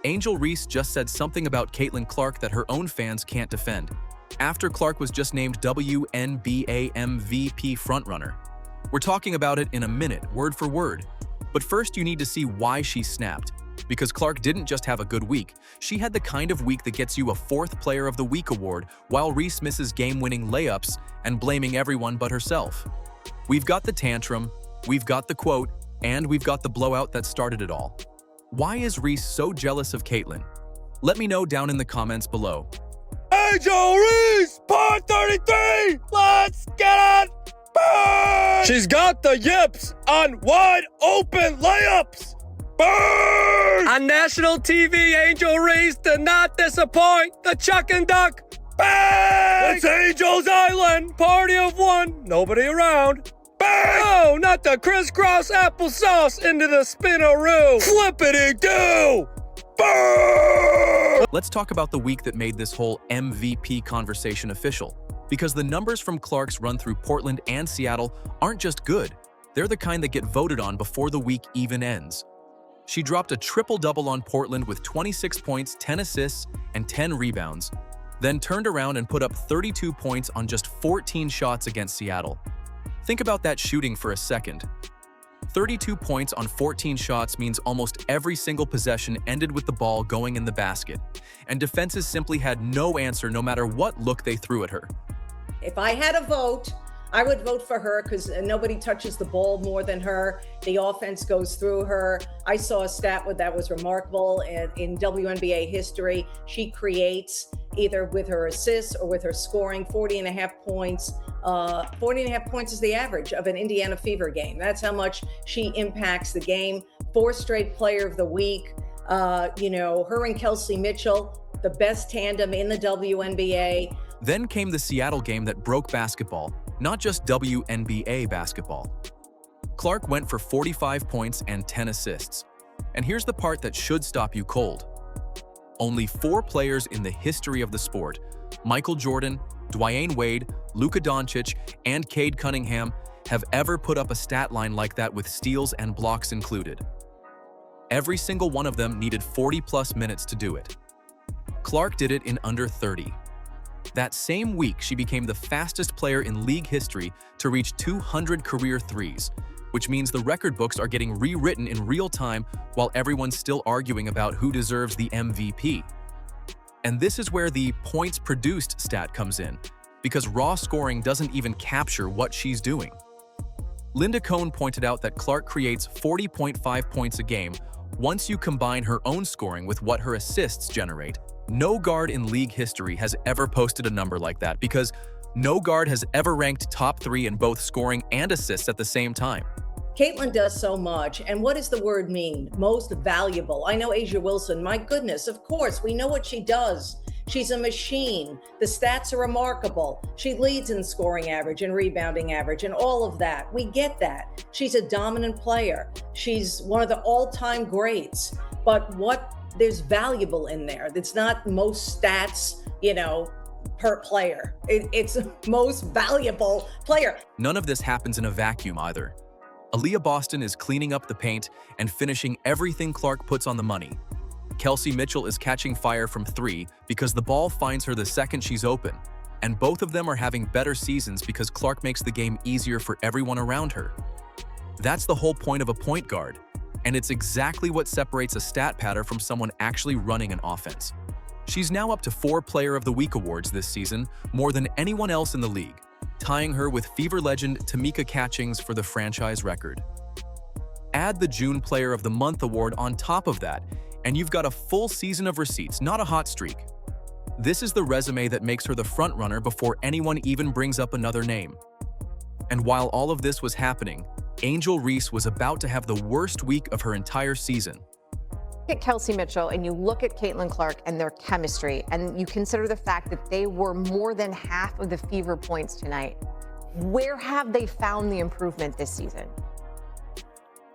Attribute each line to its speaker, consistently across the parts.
Speaker 1: Angel Reese just said something about Caitlyn Clark that her own fans can't defend, after Clark was just named WNBA MVP frontrunner. We're talking about it in a minute, word for word. But first you need to see why she snapped. Because Clark didn't just have a good week, she had the kind of week that gets you a 4th Player of the Week award, while Reese misses game-winning layups and blaming everyone but herself. We've got the tantrum, we've got the quote, and we've got the blowout that started it all. Why is Reese so jealous of Caitlyn? Let me know down in the comments below.
Speaker 2: Angel Reese, part 33! Let's get it! Burn! She's got the yips on wide open layups! Burn! On national TV, Angel Reese did not disappoint. The Chuck and Duck. Bang! It's Angel's Island. Party of one. Nobody around. Bang! Oh, not the crisscross applesauce into the spinaroo. Flippity-doo! Burn!
Speaker 1: Let's talk about the week that made this whole MVP conversation official. Because the numbers from Clark's run through Portland and Seattle aren't just good. They're the kind that get voted on before the week even ends. She dropped a triple-double on Portland with 26 points, 10 assists, and 10 rebounds, then turned around and put up 32 points on just 14 shots against Seattle. Think about that shooting for a second. 32 points on 14 shots means almost every single possession ended with the ball going in the basket, and defenses simply had no answer no matter what look they threw at her.
Speaker 3: If I had a vote, I would vote for her because nobody touches the ball more than her. The offense goes through her. I saw a stat that was remarkable in WNBA history. She creates either with her assists or with her scoring 40.5 points. 40.5 points is the average of an Indiana Fever game. That's how much she impacts the game. 4 straight Player of the Week. Her and Kelsey Mitchell, the best tandem in the WNBA.
Speaker 1: Then came the Seattle game that broke basketball, not just WNBA basketball. Clark went for 45 points and 10 assists. And here's the part that should stop you cold. Only 4 players in the history of the sport, Michael Jordan, Dwyane Wade, Luka Doncic, and Cunningham, have ever put up a stat line like that with steals and blocks included. Every single one of them needed 40-plus minutes to do it. Clark did it in under 30. That same week, she became the fastest player in league history to reach 200 career threes, which means the record books are getting rewritten in real time while everyone's still arguing about who deserves the MVP. And this is where the points produced stat comes in, because raw scoring doesn't even capture what she's doing. Linda Cohn pointed out that Clark creates 40.5 points a game once you combine her own scoring with what her assists generate. No guard in league history has ever posted a number like that because no guard has ever ranked top 3 in both scoring and assists at the same time.
Speaker 3: Caitlyn does so much. And what does the word mean? Most valuable. I know A'ja Wilson, my goodness, of course, we know what she does. She's a machine. The stats are remarkable. She leads in scoring average and rebounding average and all of that. We get that. She's a dominant player. She's one of the all-time greats. But there's valuable in there. It's not most stats, per player. It's most valuable player.
Speaker 1: None of this happens in a vacuum either. Aaliyah Boston is cleaning up the paint and finishing everything Clark puts on the money. Kelsey Mitchell is catching fire from 3 because the ball finds her the second she's open. And both of them are having better seasons because Clark makes the game easier for everyone around her. That's the whole point of a point guard. And it's exactly what separates a stat patter from someone actually running an offense. She's now up to 4 Player of the Week awards this season, more than anyone else in the league, tying her with Fever legend Tamika Catchings for the franchise record. Add the June Player of the Month award on top of that, and you've got a full season of receipts, not a hot streak. This is the resume that makes her the frontrunner before anyone even brings up another name. And while all of this was happening, Angel Reese was about to have the worst week of her entire season.
Speaker 4: At Kelsey Mitchell and you look at Caitlyn Clark and their chemistry, and you consider the fact that they were more than half of the Fever points tonight, where have they found the improvement this season?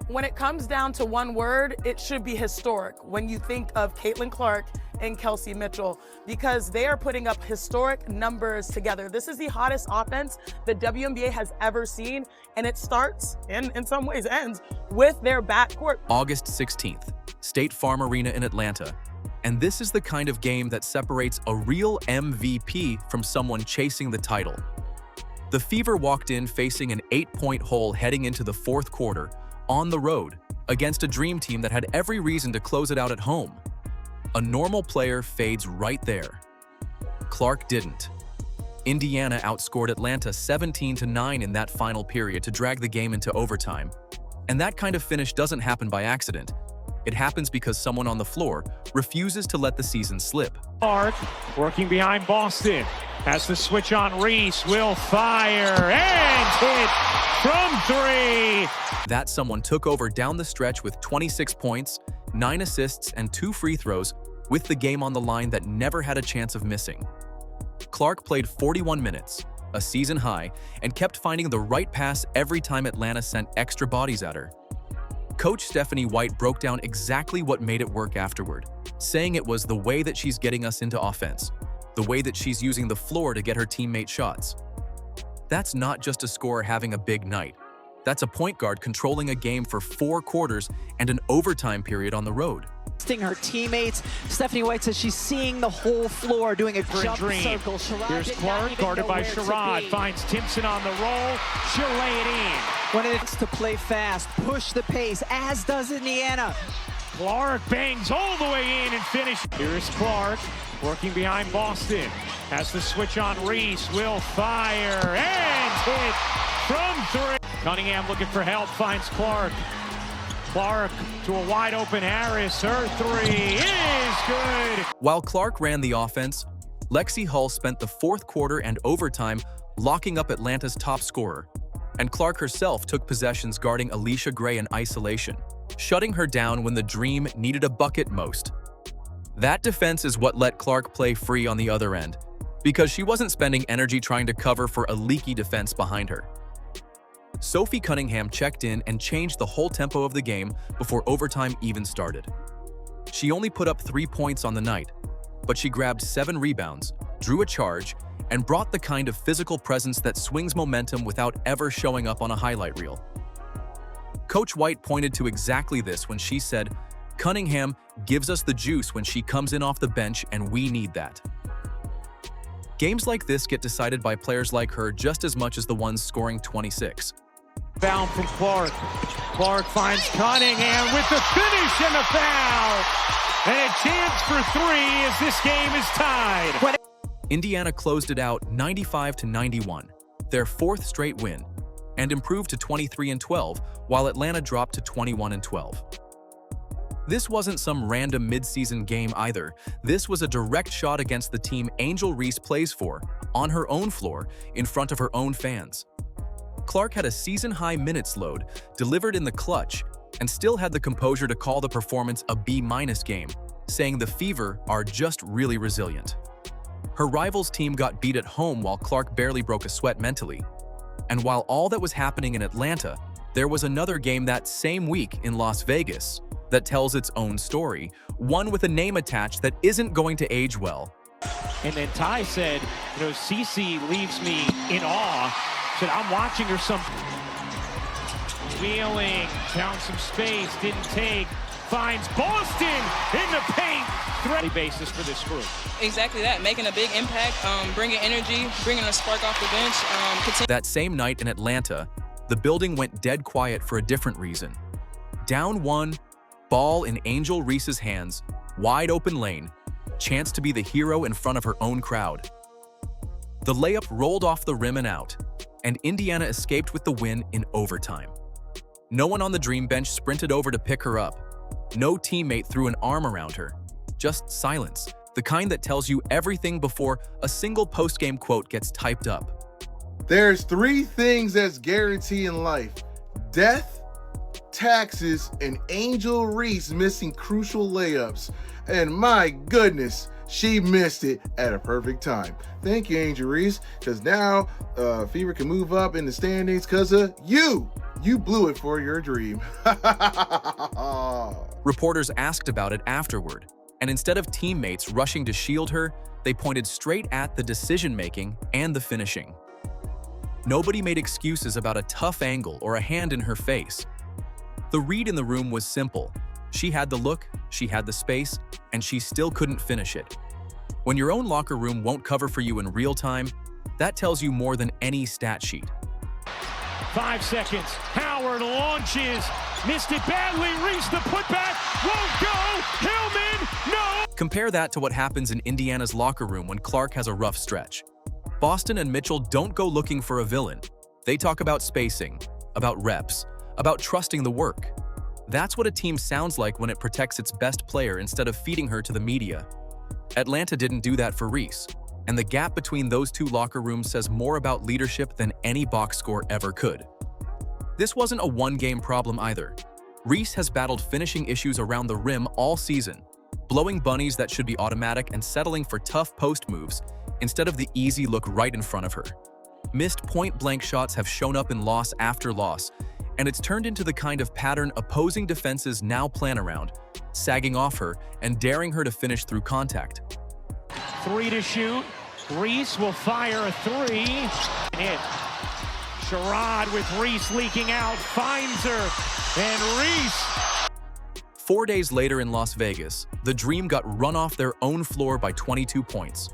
Speaker 5: When it comes down to one word, it should be historic when you think of Caitlyn Clark and Kelsey Mitchell, because they are putting up historic numbers together. This is the hottest offense the WNBA has ever seen, and it starts, and in some ways ends, with their backcourt.
Speaker 1: August 16th, State Farm Arena in Atlanta. And this is the kind of game that separates a real MVP from someone chasing the title. The Fever walked in facing an 8-point hole heading into the fourth quarter, on the road, against a dream team that had every reason to close it out at home. A normal player fades right there. Clark didn't. Indiana outscored Atlanta 17-9 in that final period to drag the game into overtime. And that kind of finish doesn't happen by accident. It happens because someone on the floor refuses to let the season slip.
Speaker 6: Clark working behind Boston. Has the switch on Reese. Will fire and hit from three.
Speaker 1: That someone took over down the stretch with 26 points, 9 assists, and 2 free throws, with the game on the line that never had a chance of missing. Clark played 41 minutes, a season high, and kept finding the right pass every time Atlanta sent extra bodies at her. Coach Stephanie White broke down exactly what made it work afterward, saying it was the way that she's getting us into offense, the way that she's using the floor to get her teammate shots. That's not just a scorer having a big night. That's a point guard controlling a game for 4 quarters and an overtime period on the road.
Speaker 7: Her teammates. Stephanie White says she's seeing the whole floor, doing a jump circle.
Speaker 6: Here's Clark, guarded by Sherrod, finds Timpson on the roll. She'll lay it in.
Speaker 7: When it's to play fast, push the pace, as does Indiana.
Speaker 6: Clark bangs all the way in and finishes. Here's Clark, working behind Boston. Has the switch on Reese. Will fire and hit from 3. Cunningham looking for help, finds Clark. Clark to a wide open Harris. Her 3 is good.
Speaker 1: While Clark ran the offense, Lexi Hull spent the fourth quarter and overtime locking up Atlanta's top scorer, and Clark herself took possessions guarding Alicia Gray in isolation, shutting her down when the Dream needed a bucket most. That defense is what let Clark play free on the other end, because she wasn't spending energy trying to cover for a leaky defense behind her. Sophie Cunningham checked in and changed the whole tempo of the game before overtime even started. She only put up 3 points on the night, but she grabbed 7 rebounds, drew a charge, and brought the kind of physical presence that swings momentum without ever showing up on a highlight reel. Coach White pointed to exactly this when she said, "Cunningham gives us the juice when she comes in off the bench, and we need that." Games like this get decided by players like her just as much as the ones scoring 26.
Speaker 6: Foul from Clark. Clark finds Cunningham with the finish and the foul. And a chance for 3 as this game is tied.
Speaker 1: Indiana closed it out 95-91, their 4th straight win, and improved to 23-12, while Atlanta dropped to 21-12. This wasn't some random midseason game either. This was a direct shot against the team Angel Reese plays for, on her own floor, in front of her own fans. Clark had a season-high minutes load, delivered in the clutch, and still had the composure to call the performance a B- game, saying the Fever are just really resilient. Her rival's team got beat at home while Clark barely broke a sweat mentally. And while all that was happening in Atlanta, there was another game that same week in Las Vegas that tells its own story, one with a name attached that isn't going to age well.
Speaker 6: And then Ty said, Cece leaves me in awe. Said, I'm watching her some wheeling, found some space, didn't take, finds Boston in the paint. Basis for this group.
Speaker 8: Exactly that, making a big impact, bringing energy, bringing a spark off the bench.
Speaker 1: That same night in Atlanta, the building went dead quiet for a different reason. Down 1, ball in Angel Reese's hands, wide open lane, chance to be the hero in front of her own crowd. The layup rolled off the rim and out, and Indiana escaped with the win in overtime. No one on the Dream bench sprinted over to pick her up. No teammate threw an arm around her. Just silence, the kind that tells you everything before a single post-game quote gets typed up.
Speaker 9: There's 3 things that's guaranteed in life: death, taxes, and Angel Reese missing crucial layups. And my goodness, she missed it at a perfect time. Thank you, Angel Reese, because now Fever can move up in the standings because of you. You blew it for your dream.
Speaker 1: Reporters asked about it afterward, and instead of teammates rushing to shield her, they pointed straight at the decision-making and the finishing. Nobody made excuses about a tough angle or a hand in her face. The read in the room was simple. She had the look, she had the space, and she still couldn't finish it. When your own locker room won't cover for you in real time, that tells you more than any stat sheet.
Speaker 6: 5 seconds. Howard launches. Missed it badly. Reese the putback. Won't go. Hillman, no.
Speaker 1: Compare that to what happens in Indiana's locker room when Clark has a rough stretch. Boston and Mitchell don't go looking for a villain. They talk about spacing, about reps, about trusting the work. That's what a team sounds like when it protects its best player instead of feeding her to the media. Atlanta didn't do that for Reese, and the gap between those two locker rooms says more about leadership than any box score ever could. This wasn't a one-game problem either. Reese has battled finishing issues around the rim all season, blowing bunnies that should be automatic and settling for tough post moves instead of the easy look right in front of her. Missed point-blank shots have shown up in loss after loss, and it's turned into the kind of pattern opposing defenses now plan around, sagging off her and daring her to finish through contact.
Speaker 6: 3 to shoot. Reese will fire a 3. Hit. Sherrod with Reese leaking out, finds her, and Reese.
Speaker 1: 4 days later in Las Vegas, the Dream got run off their own floor by 22 points.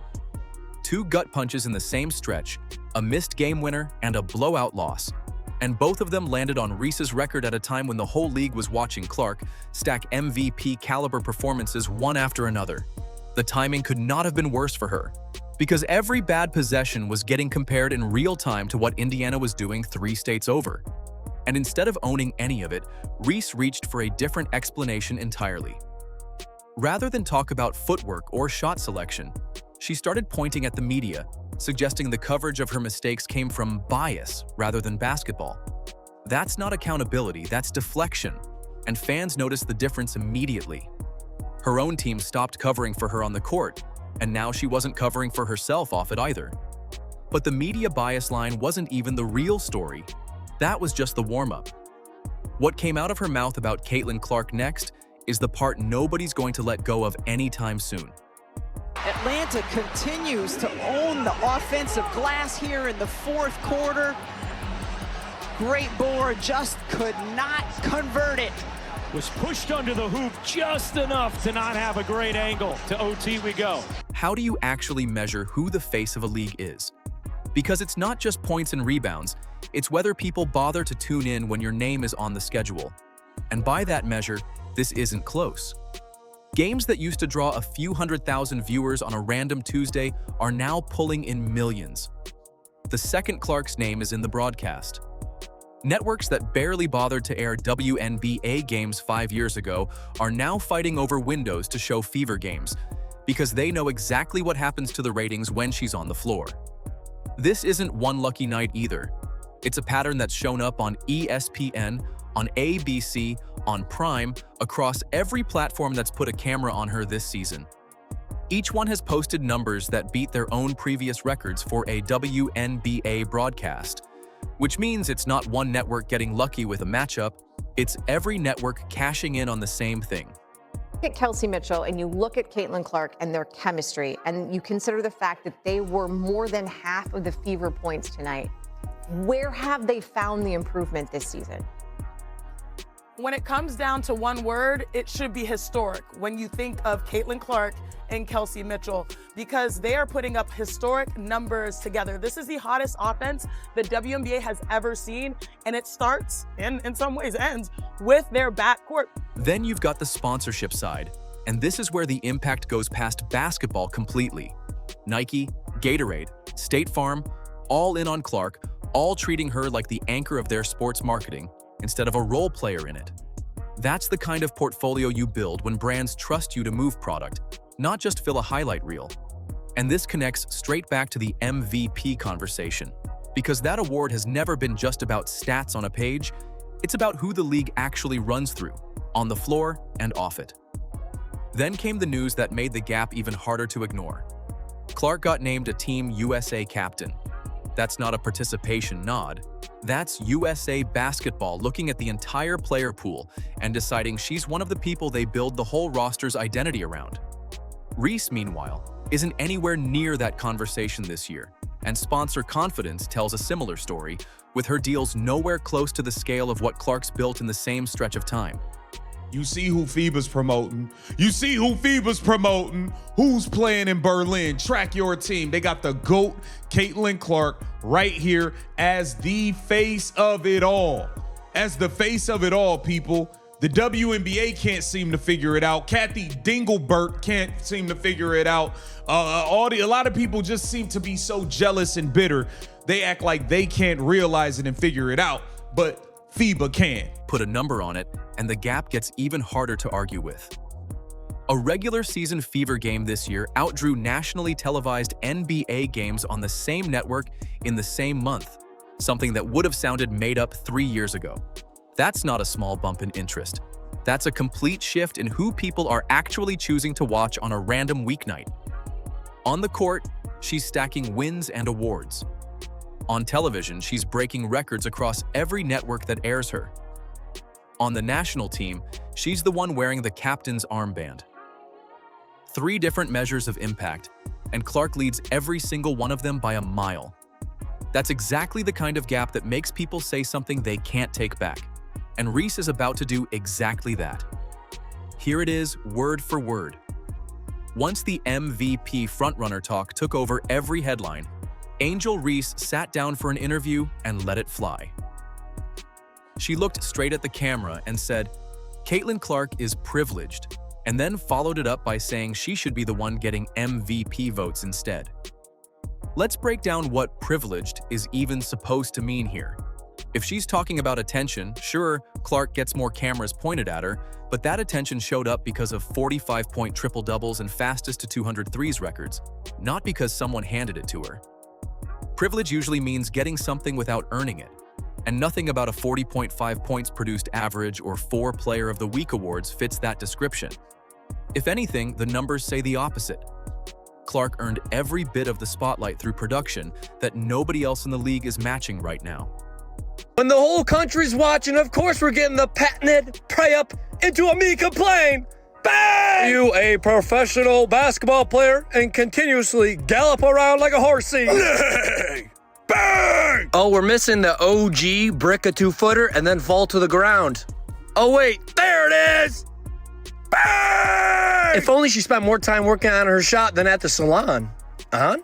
Speaker 1: 2 gut punches in the same stretch, a missed game winner, and a blowout loss. And both of them landed on Reese's record at a time when the whole league was watching Clark stack MVP caliber performances one after another. The timing could not have been worse for her, because every bad possession was getting compared in real time to what Indiana was doing 3 states over. And instead of owning any of it, Reese reached for a different explanation entirely. Rather than talk about footwork or shot selection, she started pointing at the media, suggesting the coverage of her mistakes came from bias rather than basketball. That's not accountability, that's deflection, and fans noticed the difference immediately. Her own team stopped covering for her on the court, and now she wasn't covering for herself off it either. But the media bias line wasn't even the real story. That was just the warm-up. What came out of her mouth about Caitlyn Clark next is the part nobody's going to let go of anytime soon.
Speaker 7: Atlanta continues to own the offensive glass here in the 4th quarter. Great board, just could not convert it.
Speaker 6: Was pushed under the hoop just enough to not have a great angle. To OT we go.
Speaker 1: How do you actually measure who the face of a league is? Because it's not just points and rebounds, it's whether people bother to tune in when your name is on the schedule. And by that measure, this isn't close. Games that used to draw a few 100,000 viewers on a random Tuesday are now pulling in millions. The second Clark's name is in the broadcast. Networks that barely bothered to air WNBA games 5 years ago are now fighting over windows to show Fever games, because they know exactly what happens to the ratings when she's on the floor. This isn't one lucky night either. It's a pattern that's shown up on ESPN, on ABC, on Prime, across every platform that's put a camera on her this season. Each one has posted numbers that beat their own previous records for a WNBA broadcast, which means it's not one network getting lucky with a matchup, it's every network cashing in on the same thing.
Speaker 4: Look at Kelsey Mitchell and you look at Caitlyn Clark and their chemistry, and you consider the fact that they were more than half of the Fever points tonight. Where have they found the improvement this season?
Speaker 5: When it comes down to one word, it should be historic when you think of Caitlyn Clark and Kelsey Mitchell, because they are putting up historic numbers together. This is the hottest offense the WNBA has ever seen, and it starts, and in some ways ends, with their backcourt.
Speaker 1: Then you've got the sponsorship side, and this is where the impact goes past basketball completely. Nike, Gatorade, State Farm, all in on Clark, all treating her like the anchor of their sports marketing instead of a role player in it. That's the kind of portfolio you build when brands trust you to move product, not just fill a highlight reel. And this connects straight back to the MVP conversation, because that award has never been just about stats on a page, it's about who the league actually runs through, on the floor and off it. Then came the news that made the gap even harder to ignore. Clark got named a Team USA captain. That's not a participation nod. That's USA Basketball looking at the entire player pool and deciding she's one of the people they build the whole roster's identity around. Reese, meanwhile, isn't anywhere near that conversation this year, and sponsor confidence tells a similar story, with her deals nowhere close to the scale of what Clark's built in the same stretch of time.
Speaker 10: You see who FIBA's promoting. You see who FIBA's promoting. Who's playing in Berlin? Track your team. They got the GOAT, Caitlyn Clark, right here as the face of it all. As the face of it all, people. The WNBA can't seem to figure it out. Kathy Dinglebert can't seem to figure it out. A lot of people just seem to be so jealous and bitter. They act like they can't realize it and figure it out, but FIBA can.
Speaker 1: Put a number on it, and the gap gets even harder to argue with. A regular season fever game this year outdrew nationally televised NBA games on the same network in the same month, something that would have sounded made up 3 years ago. That's not a small bump in interest. That's a complete shift in who people are actually choosing to watch on a random weeknight. On the court, she's stacking wins and awards. On television, she's breaking records across every network that airs her. On the national team, she's the one wearing the captain's armband. 3 different measures of impact, and Clark leads every single one of them by a mile. That's exactly the kind of gap that makes people say something they can't take back. And Reese is about to do exactly that. Here it is, word for word. Once the MVP frontrunner talk took over every headline, Angel Reese sat down for an interview and let it fly. She looked straight at the camera and said, "Caitlyn Clark is privileged," and then followed it up by saying she should be the one getting MVP votes instead. Let's break down what privileged is even supposed to mean here. If she's talking about attention, sure, Clark gets more cameras pointed at her, but that attention showed up because of 45-point triple-doubles and fastest to 200 threes records, not because someone handed it to her. Privilege usually means getting something without earning it, and nothing about a 40.5 points produced average or 4 Player of the Week awards fits that description. If anything, the numbers say the opposite. Clark earned every bit of the spotlight through production that nobody else in the league is matching right now.
Speaker 2: When the whole country's watching, of course we're getting the patented pray up into a me complain. Bang! Are you a professional basketball player and continuously gallop around like a horsey? Bang! Oh, we're missing the OG brick a 2-footer and then fall to the ground. Oh wait, there it is! Bang! If only she spent more time working on her shot than at the salon. Pecan?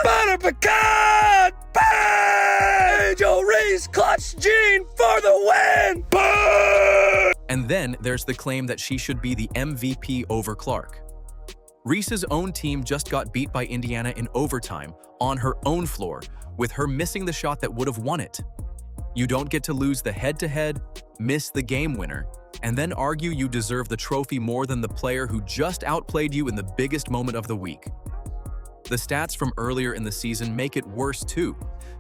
Speaker 2: Butter pecan! Bang! Angel Reese clutch Jean for the win! Bang!
Speaker 1: And then there's the claim that she should be the MVP over Clark. Reese's own team just got beat by Indiana in overtime on her own floor, with her missing the shot that would have won it. You don't get to lose the head-to-head, miss the game winner, and then argue you deserve the trophy more than the player who just outplayed you in the biggest moment of the week. The stats from earlier in the season make it worse too,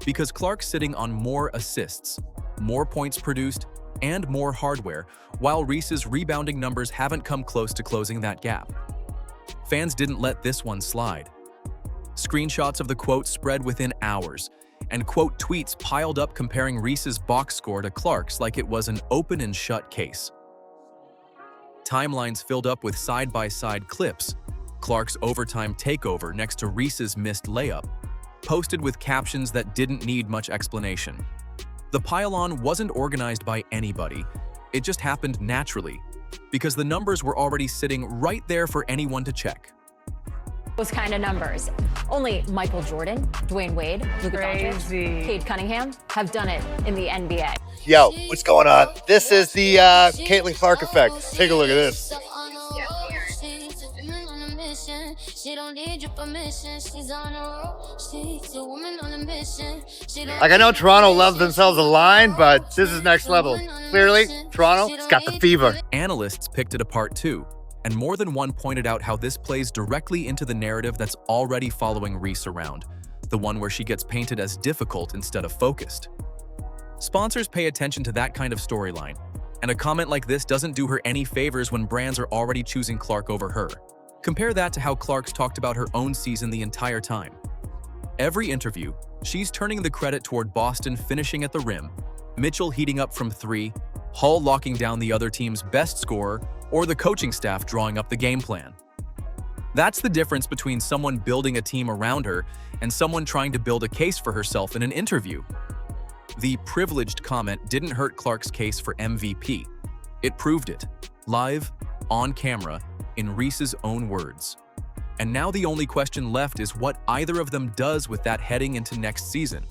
Speaker 1: because Clark's sitting on more assists, more points produced, and more hardware, while Reese's rebounding numbers haven't come close to closing that gap. Fans didn't let this one slide. Screenshots of the quote spread within hours, and quote tweets piled up comparing Reese's box score to Clark's like it was an open and shut case. Timelines filled up with side-by-side clips, Clark's overtime takeover next to Reese's missed layup, posted with captions that didn't need much explanation. The pile-on wasn't organized by anybody, it just happened naturally, because the numbers were already sitting right there for anyone to check.
Speaker 11: Those kind of numbers. Only Michael Jordan, Dwayne Wade, Luka Doncic, Cade Cunningham have done it in the NBA.
Speaker 12: Yo, what's going on? This is the Caitlyn Clark effect. Take a look at this. Like, I know Toronto loves themselves a line, but this is next level. Clearly, Toronto's got the fever.
Speaker 1: Analysts picked it apart too, and more than one pointed out how this plays directly into the narrative that's already following Reese around, the one where she gets painted as difficult instead of focused. Sponsors pay attention to that kind of storyline, and a comment like this doesn't do her any favors when brands are already choosing Clark over her. Compare that to how Clark's talked about her own season the entire time. Every interview, she's turning the credit toward Boston finishing at the rim, Mitchell heating up from 3, Hull locking down the other team's best scorer, or the coaching staff drawing up the game plan. That's the difference between someone building a team around her and someone trying to build a case for herself in an interview. The privileged comment didn't hurt Clark's case for MVP. It proved it. live, on camera, in Reese's own words. And now the only question left is what either of them does with that heading into next season.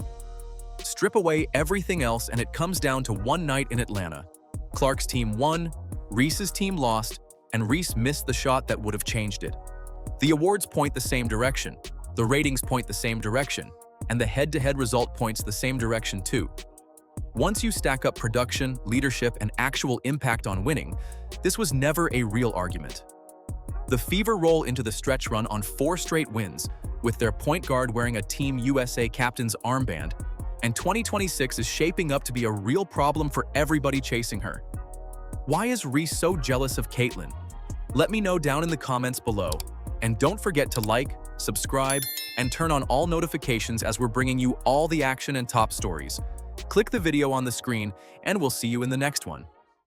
Speaker 1: Strip away everything else and it comes down to one night in Atlanta. Clark's team won, Reese's team lost, and Reese missed the shot that would have changed it. The awards point the same direction, the ratings point the same direction, and the head-to-head result points the same direction too. Once you stack up production, leadership, and actual impact on winning, this was never a real argument. The Fever roll into the stretch run on 4 straight wins, with their point guard wearing a Team USA captain's armband, and 2026 is shaping up to be a real problem for everybody chasing her. Why is Reese so jealous of Caitlyn? Let me know down in the comments below. And don't forget to like, subscribe, and turn on all notifications as we're bringing you all the action and top stories. Click the video on the screen, and we'll see you in the next one.